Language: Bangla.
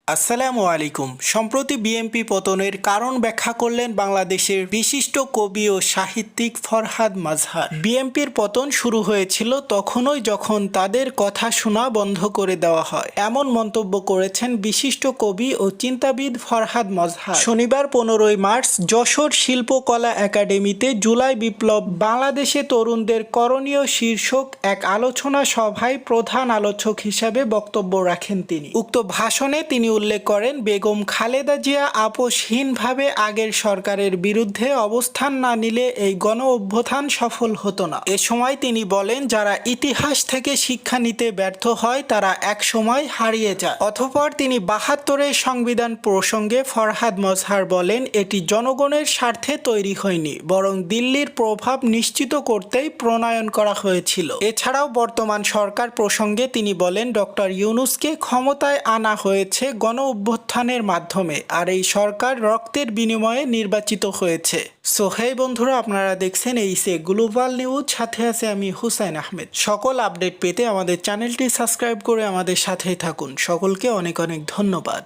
আসসালামু আলাইকুম। সম্প্রতি বিএনপি পতনের কারণ ব্যাখ্যা করলেন বাংলাদেশের বিশিষ্ট কবি ও সাহিত্যিক ফরহাদ মাজহার। বিএনপির পতন শুরু হয়েছিল তখনই যখন তাদের কথা শোনা বন্ধ করে দেওয়া হয়, এমন মন্তব্য করেছেন বিশিষ্ট কবি ও চিন্তাবিদ ফরহাদ মাজহার। শনিবার 15ই মার্চ যশোর শিল্পকলা একাডেমিতে জুলাই বিপ্লব বাংলাদেশে তরুণদের করণীয় শীর্ষক এক আলোচনা সভায় প্রধান আলোচক হিসেবে বক্তব্য রাখেন তিনি। উক্ত ভাষণে তিনি উল্লেখ করেন, বেগম খালেদা জিয়া আপোষহীনভাবে আগের সরকারের বিরুদ্ধে অবস্থান না নিলে এই গণ অভ্যুত্থান সফল হতো না। এ সময় তিনি বলেন, যারা ইতিহাস থেকে শিক্ষা নিতে ব্যর্থ হয় তারা এক সময় হারিয়ে যায়। অতঃপর তিনি 72-এর সংবিধান প্রসঙ্গে ফরহাদ মাজহার বলেন, এটি জনগণের স্বার্থে তৈরি হয়নি, বরং দিল্লির প্রভাব নিশ্চিত করতেই প্রণয়ন করা হয়েছিল। এছাড়াও বর্তমান সরকার প্রসঙ্গে তিনি বলেন, ডক্টর ইউনূসকে ক্ষমতায় আনা হয়েছে গণ অভ্যুত্থানের মাধ্যমে, আর এই সরকার রক্তের বিনিময়ে নির্বাচিত হয়েছে। সো হেই বন্ধুরা, আপনারা দেখছেন এইসে গ্লোবাল নিউজ, সাথে আছে আমি হুসাইন আহমেদ। সকল আপডেট পেতে আমাদের চ্যানেলটি সাবস্ক্রাইব করে আমাদের সাথেই থাকুন। সকলকে অনেক অনেক ধন্যবাদ।